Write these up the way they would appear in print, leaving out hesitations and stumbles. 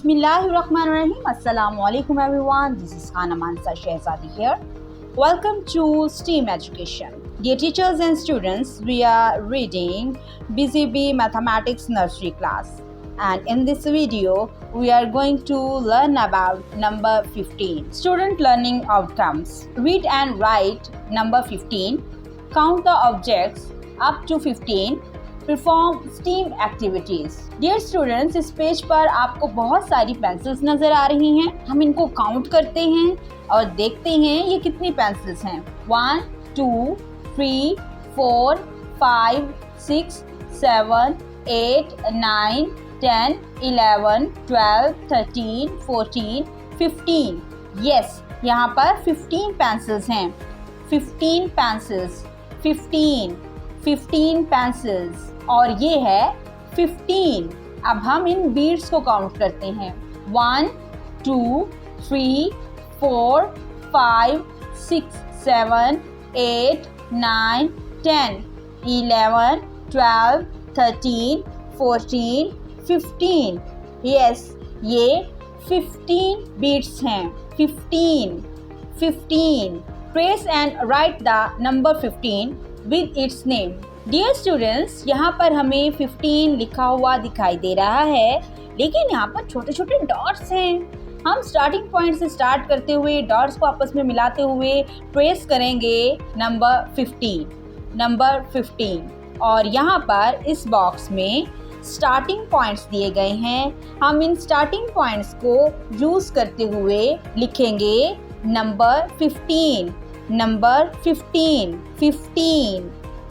Bismillahirrahmanirrahim. Assalamu alaikum everyone. This is Khana Mansa Shehzadi here. Welcome to STEAM Education. Dear teachers and students, we are reading BCB Mathematics Nursery class. And in this video, we are going to learn about number 15. Student learning outcomes. Read and write number 15. Count the objects up to 15. Perform STEM activities. Dear students, इस page पर आपको बहुत सारी pencils नजर आ रही हैं। हम इनको काउंट करते हैं और देखते हैं ये कितनी पेंसिल्स हैं। 1 2 3 4 5 6 7 8 9 10 11 12 13 14 15। यस, यहाँ पर 15 पेंसिल्स हैं। 15 पेंसिल्स, 15 पेंसिल्स, और ये है 15। अब हम इन बीड्स को काउंट करते हैं। 1 2 3 4 5 6 7 8 9 10 11 12 13 14 15। यस, ये 15 बीड्स हैं। 15। Trace and write the number 15 with its name. Dear students, यहाँ पर हमें 15 लिखा हुआ दिखाई दे रहा है, लेकिन यहाँ पर छोटे छोटे डॉट्स हैं। हम स्टार्टिंग पॉइंट से स्टार्ट करते हुए डॉट्स को आपस में मिलाते हुए ट्रेस करेंगे नंबर 15। और यहाँ पर इस बॉक्स में स्टार्टिंग पॉइंट्स दिए गए हैं। हम इन स्टार्टिंग पॉइंट्स को यूज़ करते हुए लिखेंगे number 15।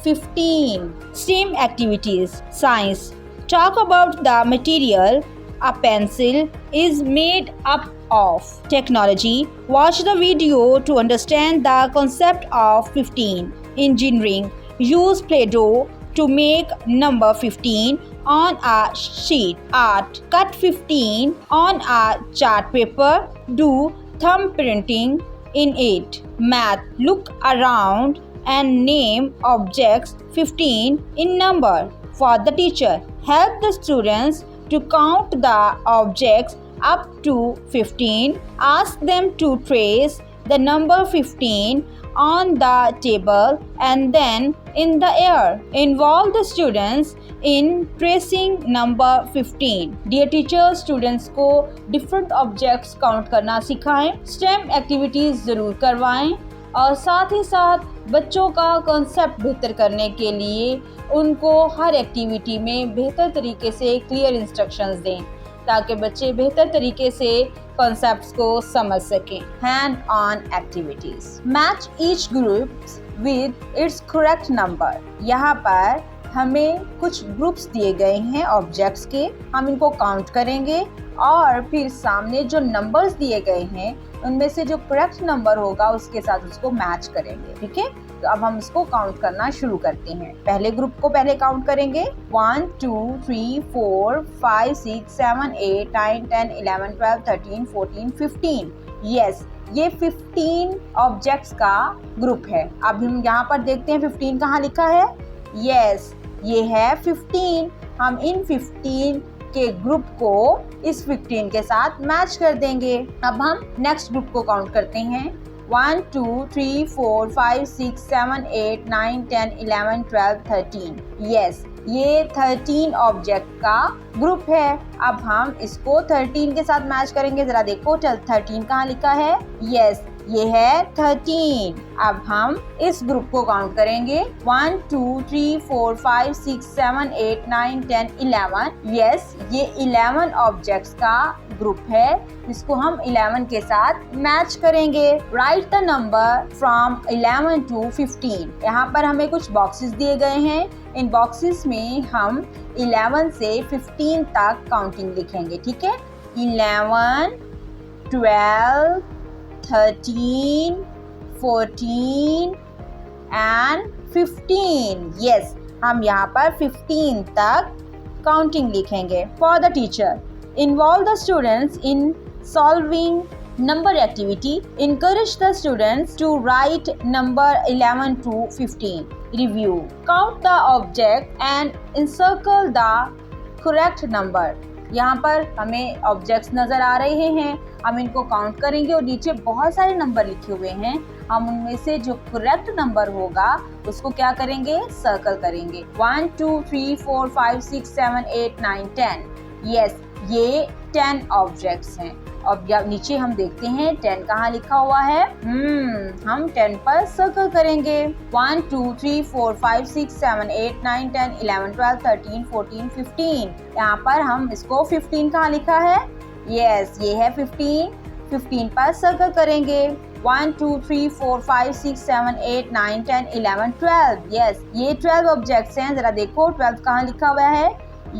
15. STEAM activities. Science. Talk about the material a pencil is made up of. Technology. Watch the video to understand the concept of 15. Engineering. Use Play-Doh to make number 15 on a sheet. Art. Cut 15 on a chart paper. Do thumb printing in it. Math. Look around and name objects 15 in number. For the teacher, help the students to count the objects up to 15. Ask them to trace the number 15 on the table and then in the air. Involve the students in tracing number 15. Dear teachers, students को different objects count करना सिखाएं, STEM activities ज़रूर करवाएं और साथ ही साथ बच्चों का कॉन्सेप्ट बेहतर करने के लिए उनको हर एक्टिविटी में बेहतर तरीके से क्लियर इंस्ट्रक्शंस दें ताकि बच्चे बेहतर तरीके से कॉन्सेप्ट्स को समझ सकें। Hand on activities. Match each group with its correct number. यहाँ पर हमें कुछ ग्रुप्स दिए गए हैं ऑब्जेक्ट्स के। हम इनको काउंट करेंगे और फिर सामने जो नंबर्स दिए गए हैं उनमें से जो करेक्ट नंबर होगा उसके साथ उसको मैच करेंगे। ठीक है, तो अब हम इसको काउंट करना शुरू करते हैं। पहले ग्रुप को पहले काउंट करेंगे। 1 2 3 4 5 6 7 8 9 10 11 12 13 14 15। यस, ये 15 ऑब्जेक्ट्स का ग्रुप है। अब हम यहाँ पर देखते हैं 15 कहाँ लिखा है। यस, ये है 15। हम इन 15 के ग्रुप को इस 15 के साथ मैच कर देंगे। अब हम नेक्स्ट ग्रुप को काउंट करते हैं। 1 2 3 4 5 6 7 8 9 10 11 12 13। यस, ये 13 ऑब्जेक्ट का ग्रुप है। अब हम इसको 13 के साथ मैच करेंगे। जरा देखो 13 कहाँ लिखा है। यस, ये है 13। अब हम इस ग्रुप को काउंट करेंगे। 1 2 3 4 5 6 7 8 9 10 11। यस, ये 11 ऑब्जेक्ट्स का ग्रुप है, इसको हम 11 के साथ मैच करेंगे। Right the number from 11 to 15। यहाँ पर हमें कुछ बॉक्सेस दिए गए हैं। इन बॉक्सेस में हम 11 से 15 तक काउंटिंग लिखेंगे। ठीक है, 11 12 13 14 and 15। यस, हम यहाँ पर 15 तक काउंटिंग लिखेंगे। For the teacher, involve the students in solving number activity. Encourage the students to write number 11 to 15. Review. Count the object and encircle the correct number. यहाँ पर हमें ऑब्जेक्ट्स नजर आ रहे हैं, हम इनको काउंट करेंगे और नीचे बहुत सारे नंबर लिखे हुए हैं। हम उनमें से जो करेक्ट नंबर होगा उसको क्या करेंगे, सर्कल करेंगे। 1 2 3 4 5 6 7 8 9 10। यस, ये 10 ऑब्जेक्ट्स हैं। अब नीचे हम देखते हैं 10 कहाँ लिखा हुआ है। हम 10 पर सर्कल करेंगे। 1 2 3 4 5 6 7 8 9 10 11 12 13 14 15। यहाँ पर हम इसको 15 कहाँ लिखा है। यस, ये है 15 पर सर्कल करेंगे। 1 2 3 4 5 6 7 8 9 10 11 12। यस, ये 12 ऑब्जेक्ट्स हैं। जरा देखो 12 कहाँ लिखा हुआ है,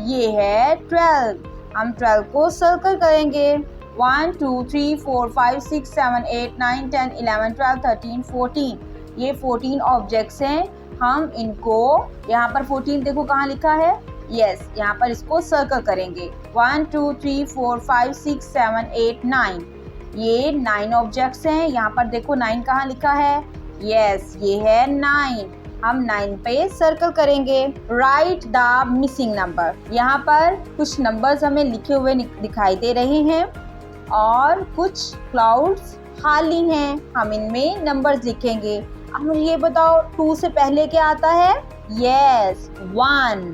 ये है 12। हम 12 को सर्कल करेंगे। 1 2 3 4 5 6 7 8 9 10 11 12 13 14। ये 14 ऑब्जेक्ट्स हैं। हम इनको यहाँ पर 14 देखो कहाँ लिखा है। यस, यहाँ पर इसको सर्कल करेंगे। 1 2 3 4 5 6 7 8 9। ये 9 ऑब्जेक्ट्स हैं। यहाँ पर देखो 9 कहाँ लिखा है। यस, ये है 9। हम 9 पे सर्कल करेंगे। Right the missing number. यहाँ पर कुछ नंबर्स हमें लिखे हुए दिखाई दे रहे हैं और कुछ क्लाउड्स खाली हैं। हम इनमें नंबर्स लिखेंगे। अब मुझे ये बताओ 2 से पहले क्या आता है। यस, 1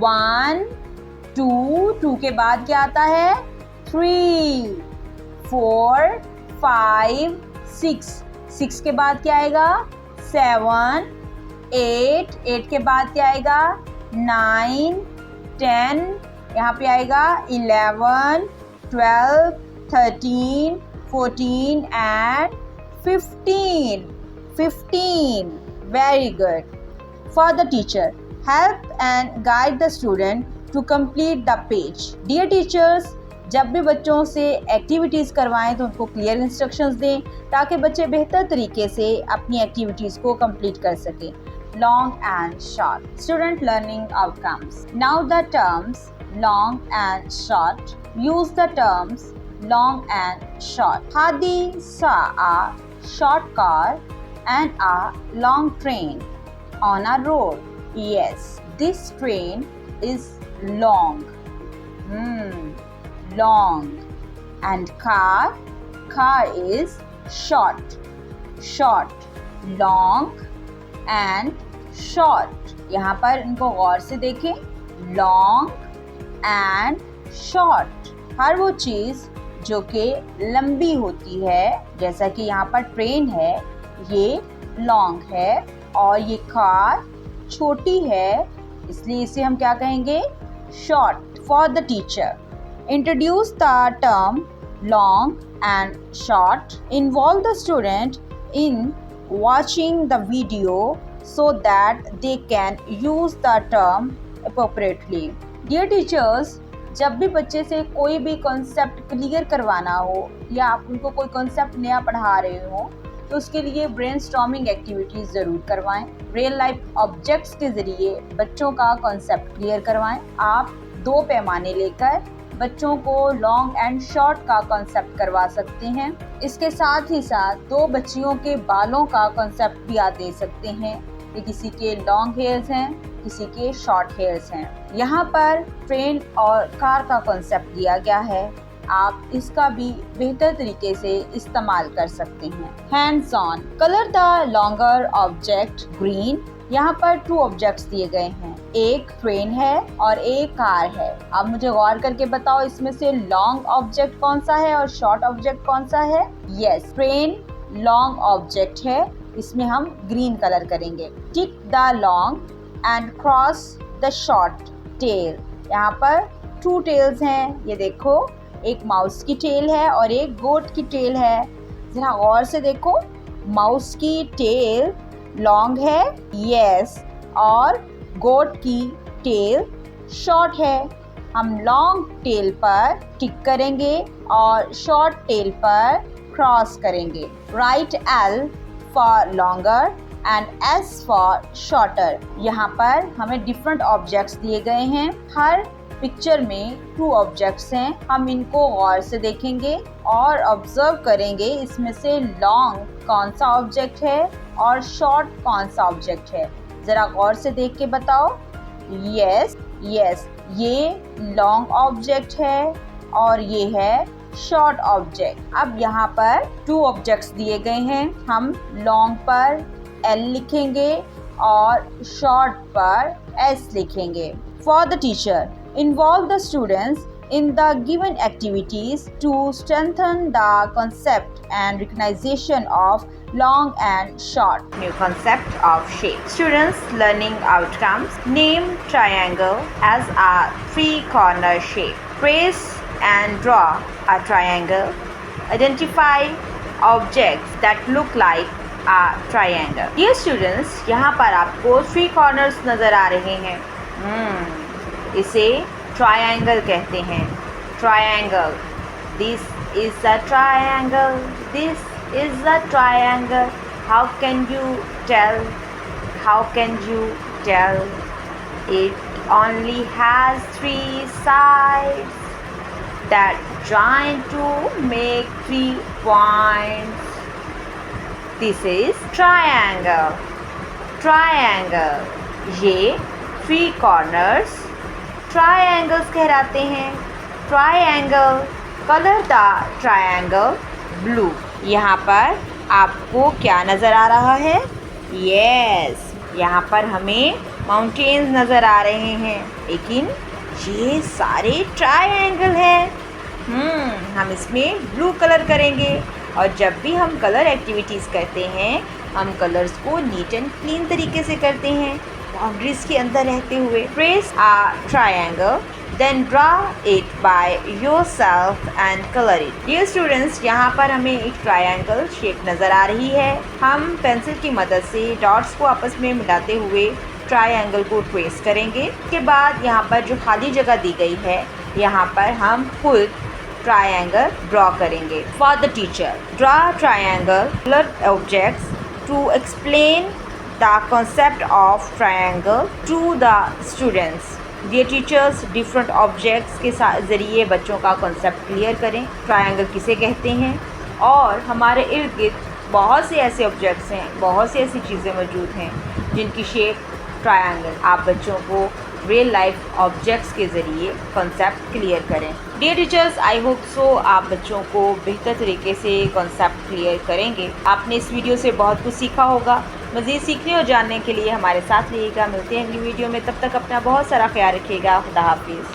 1 2 2 के बाद क्या आता है, 3 4 5 6 6 के बाद क्या आएगा, 7 8 8 के बाद क्या आएगा, 9 10 यहाँ पे आएगा 11 12 13 14 and 15 15। Very good. For the teacher, help and guide the student to complete the page. Dear teachers, जब भी बच्चों से एक्टिविटीज़ करवाएं तो उनको क्लियर इंस्ट्रक्शंस दें ताकि बच्चे बेहतर तरीके से अपनी एक्टिविटीज़ को कंप्लीट कर सकें। Long and short. Student learning outcomes. Now the terms long and short. Use the terms long and short. Hadi saw a short car and a long train on a road. Yes, this train is long. Long. And car is short. Long and short. यहाँ पर इनको गौर से देखें। long and short। हर वो चीज़ जो कि लंबी होती है, जैसा कि यहाँ पर ट्रेन है, ये लॉन्ग है और ये कार छोटी है, इसलिए इसे हम क्या कहेंगे, short. For the teacher, introduce the term long and short, involve the student in watching the video so that they can use the term appropriately. Dear teachers, जब भी बच्चे से कोई भी कॉन्सेप्ट क्लियर करवाना हो या आप उनको कोई कॉन्सेप्ट नया पढ़ा रहे हो तो उसके लिए ब्रेनस्टॉर्मिंग एक्टिविटीज़ ज़रूर करवाएं। रियल लाइफ ऑब्जेक्ट्स के ज़रिए बच्चों का कॉन्सेप्ट क्लियर करवाएं। आप 2 पैमाने लेकर बच्चों को लॉन्ग एंड शॉर्ट का कॉन्सेप्ट करवा सकते हैं। इसके साथ ही साथ 2 बच्चियों के बालों का कॉन्सेप्ट भी आप दे सकते हैं कि किसी के लॉन्ग हेयर्स हैं, किसी के शॉर्ट हेयर्स हैं। यहाँ पर ट्रेन और कार का कॉन्सेप्ट दिया गया है, आप इसका भी बेहतर तरीके से इस्तेमाल कर सकते हैं। Hands on, colour the longer object green. यहाँ पर 2 ऑब्जेक्ट्स दिए गए हैं, एक ट्रेन है और एक कार है। अब मुझे गौर करके बताओ इसमें से लॉन्ग ऑब्जेक्ट कौन सा है और शॉर्ट ऑब्जेक्ट कौन सा है। यस, ट्रेन लॉन्ग ऑब्जेक्ट है, इसमें हम ग्रीन कलर करेंगे। Tick the long and cross the short tail. यहाँ पर 2 टेल्स हैं, ये देखो, एक माउस की टेल है और एक गोट की टेल है। जरा गौर से देखो, माउस की टेल लॉन्ग है, यस, और गोट की टेल शॉर्ट है। हम लॉन्ग टेल पर टिक करेंगे और शॉर्ट टेल पर क्रॉस करेंगे। Right L for longer and S for shorter. यहाँ पर हमें डिफरेंट ऑब्जेक्ट्स दिए गए हैं। हर पिक्चर में 2 ऑब्जेक्ट्स हैं, हम इनको गौर से देखेंगे और ऑब्जर्व करेंगे इसमें से लॉन्ग कौन सा ऑब्जेक्ट है और शॉर्ट कौन सा ऑब्जेक्ट है। ज़रा गौर से देख के बताओ। यस, ये लॉन्ग ऑब्जेक्ट है और ये है शॉर्ट ऑब्जेक्ट। अब यहाँ पर 2 ऑब्जेक्ट्स दिए गए हैं। हम लॉन्ग पर L लिखेंगे और शॉर्ट पर S लिखेंगे। For the teacher, involve the students in the given activities to strengthen the concept and recognition of long and short. New concept of shape. Students learning outcomes. Name triangle as a 3-corner shape. Trace and draw a triangle. Identify objects that look like a triangle. Dear students, यहाँ पर आपको 3 corners नजर आ रहे हैं। इसे triangle कहते हैं। Triangle, this is a triangle, this is a triangle. How can you tell, how can you tell? It only has 3 sides that join to make 3 points. This is triangle. Triangle, ये 3 corners triangles कहलाते हैं। Triangle, colour the triangle blue. यहाँ पर आपको क्या नज़र आ रहा है? यस, यहाँ पर हमें माउंटेन्स नज़र आ रहे हैं, लेकिन ये सारे ट्रायंगल हैं। हम इसमें ब्लू कलर करेंगे और जब भी हम कलर एक्टिविटीज़ करते हैं हम कलर्स को नीट एंड क्लीन तरीके से करते हैं, बाउंड्रीज के अंदर रहते हुए। Trace a triangle, then draw it by yourself and colour it. Dear students, यहाँ पर हमें एक ट्रायंगल शेप नज़र आ रही है। हम पेंसिल की मदद से डॉट्स को आपस में मिलाते हुए ट्रायंगल को ट्रेस करेंगे। उसके बाद यहाँ पर जो खाली जगह दी गई है यहाँ पर हम खुद ट्रायंगल ड्रॉ करेंगे। For the teacher, draw triangle colour objects to explain the concept of triangle to the students. Dear teachers, different objects के ज़रिए बच्चों का concept क्लियर करें। ट्रायंगल किसे कहते हैं और हमारे इर्द गिर्द बहुत से ऐसे ऑब्जेक्ट्स हैं, बहुत सी ऐसी चीज़ें मौजूद हैं जिनकी शेप ट्रायंगल। आप बच्चों को रियल लाइफ ऑब्जेक्ट्स के ज़रिए कॉन्सेप्ट क्लियर करें। Dear teachers, I hope so आप बच्चों को बेहतर तरीके से कॉन्सेप्ट क्लियर करेंगे। आपने इस वीडियो से बहुत कुछ सीखा होगा। मज़ीद सीखने और जानने के लिए हमारे साथ रहिएगा। मिलते हैं अगली वीडियो में, तब तक अपना बहुत सारा ख्याल रखिएगा। खुदा हाफिज़।